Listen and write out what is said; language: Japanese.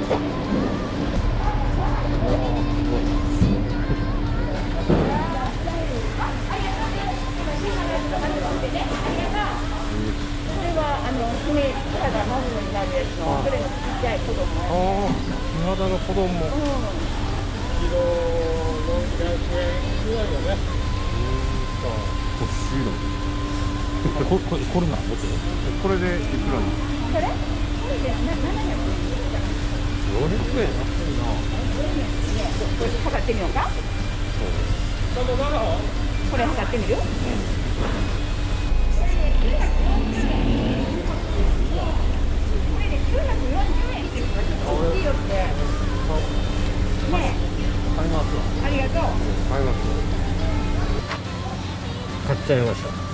肌マグロになるやつの、それのちっちゃい子供。ああ、美肌の子供。キロ400円ぐらいだね。欲しいの。これなんだって。これでいくらなの？これ？これで700円。400円安いな。これ測ってみようか。これ測ってみる？940円っていうのがちょっと大きいよって。ねえ。買いますわ。ありがとう。買います。買っちゃいました。